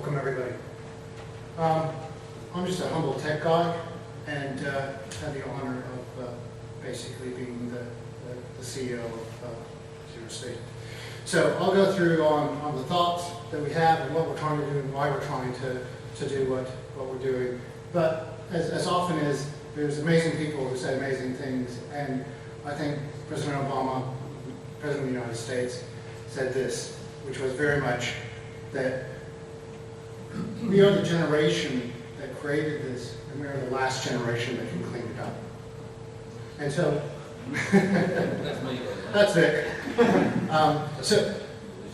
Welcome, everybody. I'm just a humble tech guy, and had the honor of basically being the CEO of ZeroC. So I'll go through on the thoughts that we have and what we're trying to do and why we're trying to do what we're doing. But as often as there's amazing people who say amazing things, and I think President Obama, President of the United States, said this, which was very much that we are the generation that created this, and we are the last generation that can clean it up. And so, That's me. that's it. So,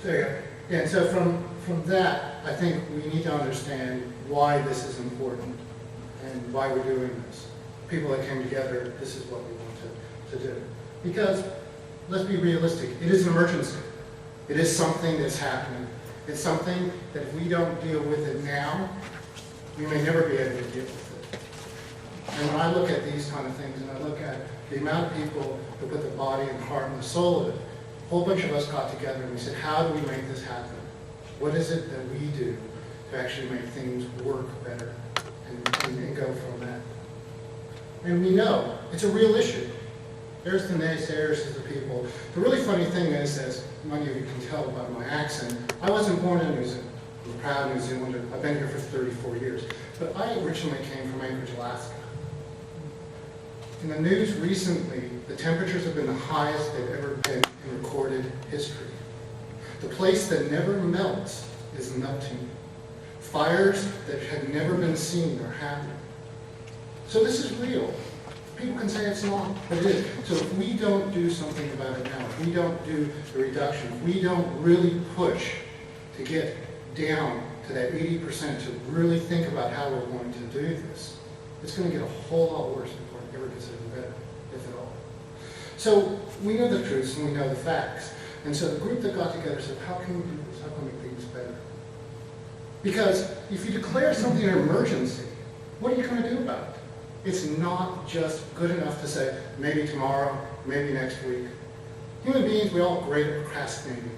there you go. And so from that, I think we need to understand why this is important and why we're doing this. People that came together, this is what we want to do. Because, let's be realistic, it is an emergency. It is something that's happening. It's something that if we don't deal with it now, we may never be able to deal with it. And when I look at these kind of things, and I look at the amount of people who put the body and heart and the soul of it, a whole bunch of us got together and we said, how do we make this happen? What is it that we do to actually make things work better and go from that? And we know it's a real issue. There's the naysayers, there's the people. The really funny thing is, as many of you can tell by my accent, I wasn't born in New Zealand. I'm a proud New Zealander. I've been here for 34 years. But I originally came from Anchorage, Alaska. In the news recently, the temperatures have been the highest they've ever been in recorded history. The place that never melts is melting. Fires that had never been seen are happening. So this is real. People can say it's not, but it is. So if we don't do something about it now, if we don't do the reduction, if we don't really push to get down to that 80% to really think about how we're going to do this, it's going to get a whole lot worse before it ever gets any better, if at all. So we know the truths and we know the facts. And so the group that got together said, how can we do this? How can we make things better? Because if you declare something an emergency, what are you going to do about it? It's not just good enough to say, maybe tomorrow, maybe next week. Human beings, we all great at procrastinating.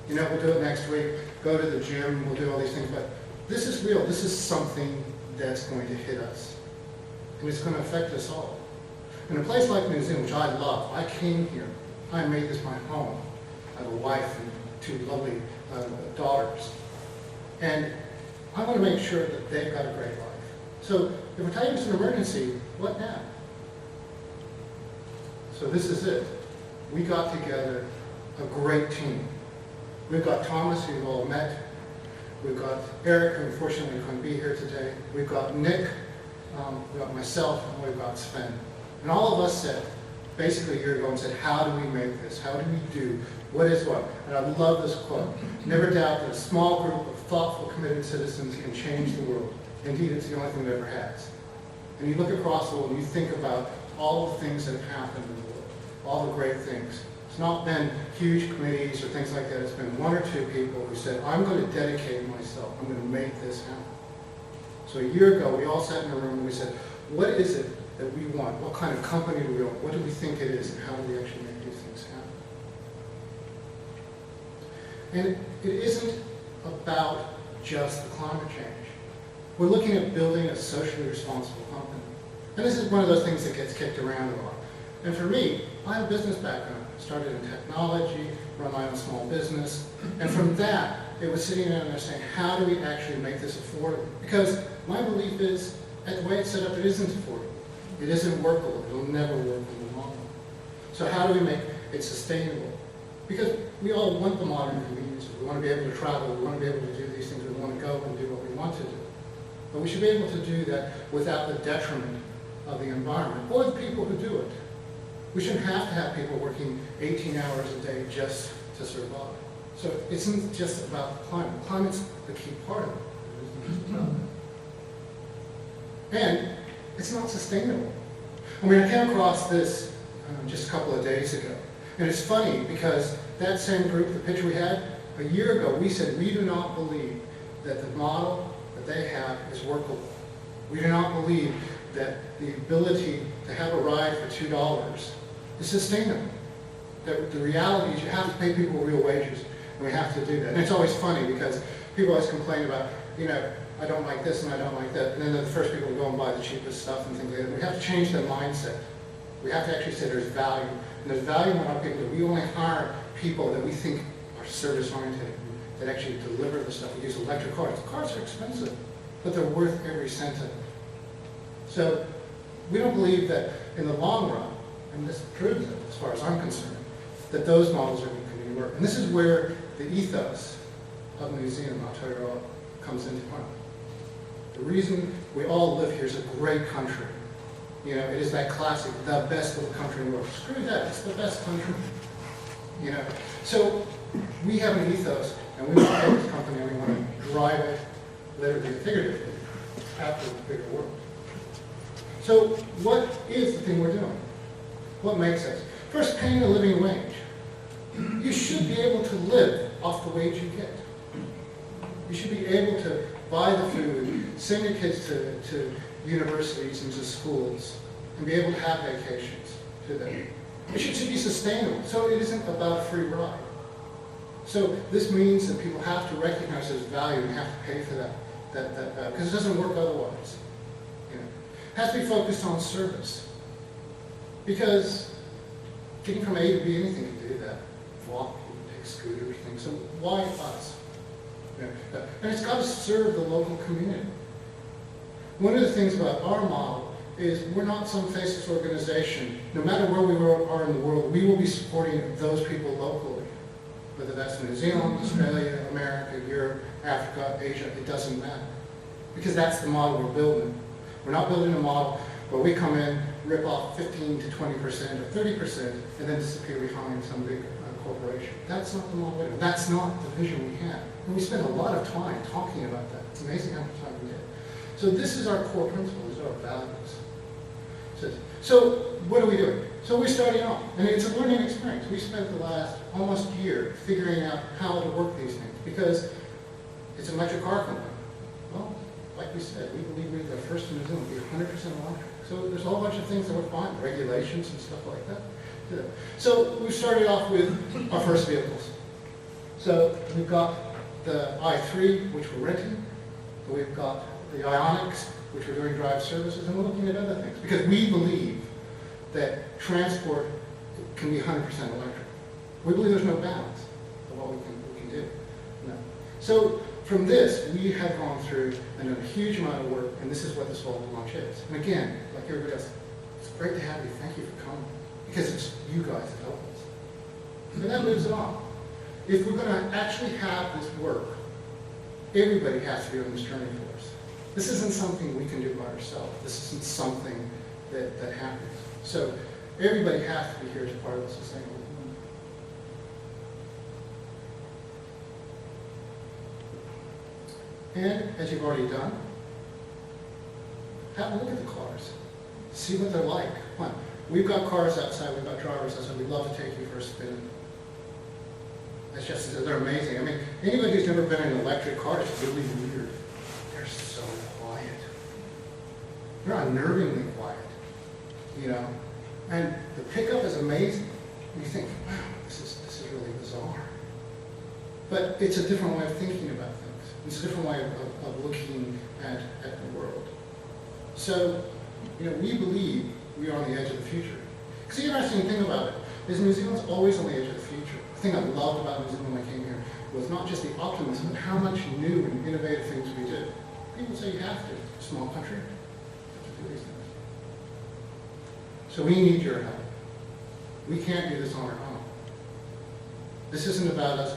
You know, we'll do it next week, go to the gym, we'll do all these things, but this is real. This is something that's going to hit us. And it's going to affect us all. In a place like New Zealand, which I love, I came here, I made this my home. I have a wife and two lovely daughters. And I want to make sure that they've got a great life. So if we're telling it's an emergency, what now? So this is it. We got together a great team. We've got Thomas, who you've all met. We've got Eric, who unfortunately couldn't be here today. We've got Nick, we've got myself, and we've got Sven. And all of us said, basically a year ago, and said, how do we make this? How do we do? What is what? And I love this quote. Never doubt that a small group of thoughtful, committed citizens can change the world. Indeed, it's the only thing that ever has. And you look across the world and you think about all the things that have happened in the world, all the great things. It's not been huge committees or things like that. It's been one or two people who said, I'm going to dedicate myself. I'm going to make this happen. So a year ago, we all sat in a room and we said, what is it that we want? What kind of company do we want? What do we think it is? And how do we actually make these things happen? And it isn't about just the climate change. We're looking at building a socially responsible company. And this is one of those things that gets kicked around a lot. And for me, I have a business background. I started in technology, run my own small business. And from that, it was sitting down there saying, how do we actually make this affordable? Because my belief is, at the way it's set up, it isn't affordable. It isn't workable. It'll never work in the long run. So how do we make it sustainable? Because we all want the modern conveniences. We want to be able to travel. We want to be able to do these things. We want to go and do what we want to do. But we should be able to do that without the detriment of the environment or the people who do it. We shouldn't have to have people working 18 hours a day just to survive. So it isn't just about the climate. Climate's the key part of it. And it's not sustainable. I mean, I came across this just a couple of days ago. And it's funny because that same group, the picture we had, a year ago, we said we do not believe that the model that they have is workable. We do not believe that the ability to have a ride for $2 is sustainable. That the reality is you have to pay people real wages, and we have to do that. And it's always funny because people always complain about you know, I don't like this and I don't like that. And then they're the first people to go and buy the cheapest stuff and things like that. We have to change that mindset. We have to actually say there's value. And there's value in our people. We only hire people that we think are service-oriented, that actually deliver the stuff. We use electric cars. Cars are expensive, but they're worth every cent of it. So we don't believe that in the long run, and this proves it as far as I'm concerned, that those models are going to work. And this is where the ethos of New Zealand, Aotearoa, comes into play. The reason we all live here is a great country. You know, it is that classic, the best little country in the world. Screw that, it's the best country. You know, so we have an ethos, and we want to take this company and we want to drive it, literally and figuratively, after the bigger world. So what is the thing we're doing? What makes us? First, paying a living wage. You should be able to live off the wage you get. You should be able to buy the food, send your kids to universities and to schools, and be able to have vacations to them. It should be sustainable, so it isn't about a free ride. So this means that people have to recognize there's value and have to pay for that because it doesn't work otherwise. You know, it has to be focused on service. Because getting from A to B, anything can do that. Walk, take scooters, things. So why us? You know, and it's got to serve the local community. One of the things about our model is we're not some faceless organization. No matter where we are in the world, we will be supporting those people locally. Whether that's New Zealand, Australia, America, Europe, Africa, Asia, it doesn't matter. Because that's the model we're building. We're not building a model where we come in, rip off 15 to 20% or 30%, and then disappear behind some big corporation. That's not the model. That's not the vision we have. And we spend a lot of time talking about that. It's amazing how much time we get. So this is our core principle, these are our values. So what are we doing? So we're starting off, and it's a learning experience. We spent the last almost year figuring out how to work these things, because it's a electric car company. Well, like we said, we believe we're the first in New Zealand to be 100% electric. So there's a whole bunch of things that we're fine, regulations and stuff like that. Yeah. So we started off with our first vehicles. So we've got the i3, which we're renting. We've got the Ionics, which we're doing drive services, and we're looking at other things. Because we believe that transport can be 100% electric. We believe there's no balance of what we can do. No. So from this, we have gone through and done a huge amount of work, and this is what this whole launch is. And again, like everybody else, it's great to have you. Thank you for coming. Because it's you guys that help us. And that moves it on. If we're going to actually have this work, everybody has to be on this journey for us. This isn't something we can do by ourselves. This isn't something that happens. So everybody has to be here as part of the sustainable movement. And as you've already done, have a look at the cars. See what they're like. Come on. We've got cars outside, we've got drivers outside. We'd love to take you for a spin. It's just, they're amazing. I mean, anybody who's never been in an electric car is really weird. They're so quiet. They're unnervingly quiet, you know. And the pickup is amazing. You think, wow, this is really bizarre. But it's a different way of thinking about things. It's a different way of looking at the world. So, you know, we believe we are on the edge of the future. Because the interesting thing about it is New Zealand's always on the edge of the future. The thing I loved about New Zealand when I came here was not just the optimism, but how much new and innovative things we did. People say you have to. It's a small country. You have to do these things. So we need your help. We can't do this on our own. This isn't about us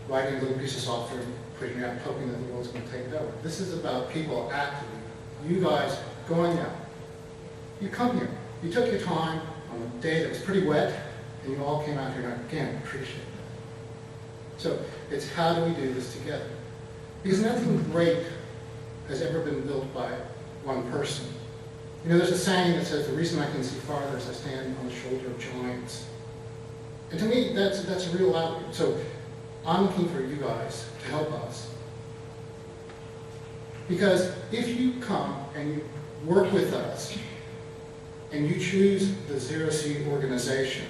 writing a little piece of software, putting it out, and hoping that the world's going to take it over. This is about people actively, you guys going out. You come here. You took your time on a day that was pretty wet, and you all came out here, and I again appreciate that. So it's how do we do this together? Because nothing great has ever been built by one person. You know, there's a saying that says, the reason I can see farther is I stand on the shoulder of giants. And to me, that's a real outlet. So I'm looking for you guys to help us. Because if you come and you work with us, and you choose the ZeroC organization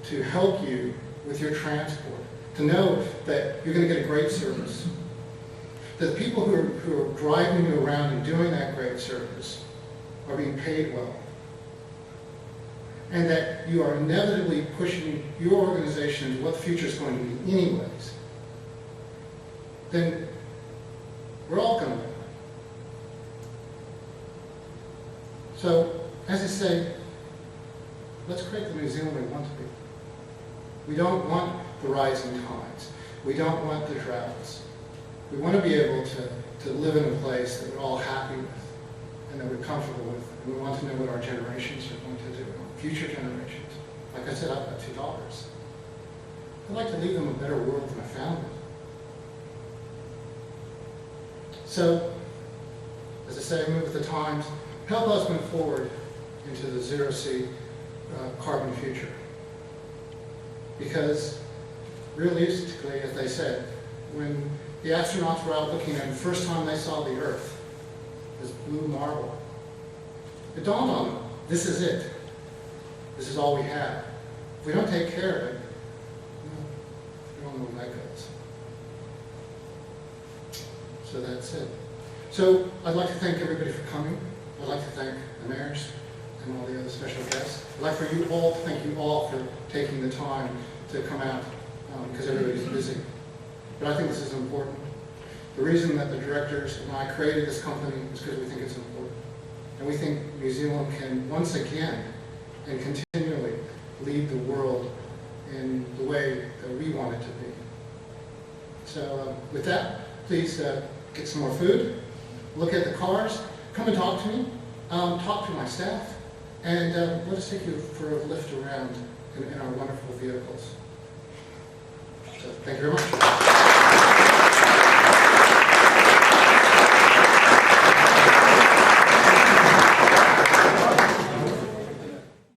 to help you with your transport, to know that you're going to get a great service, the people who are driving you around and doing that great service are being paid well, and that you are inevitably pushing your organization into what the future is going to be anyways, then we're all going to win. So, as I say, let's create the New Zealand we want to be. We don't want the rising tides. We don't want the droughts. We want to be able to live in a place that we're all happy with and that we're comfortable with. And we want to know what our generations are going to do, future generations. Like I said, I've got 2 daughters. I'd like to leave them a better world than I found it. So, as I say, move with the times. Help us move forward into the ZeroC carbon future. Because realistically, as they said, when the astronauts were out looking and the first time they saw the Earth, this blue marble, it dawned on them, this is it. This is all we have. If we don't take care of it, we don't know where that goes. So that's it. So I'd like to thank everybody for coming. I'd like to thank the mayors and all the other special guests. I'd like for you all to thank you all for taking the time to come out because everybody's busy. But I think this is important. The reason that the directors and I created this company is because we think it's important. And we think New Zealand can once again and continually lead the world in the way that we want it to be. So with that, please get some more food, look at the cars, come and talk to me, talk to my staff, and let us take you for a lift around in our wonderful vehicles. So thank you very much.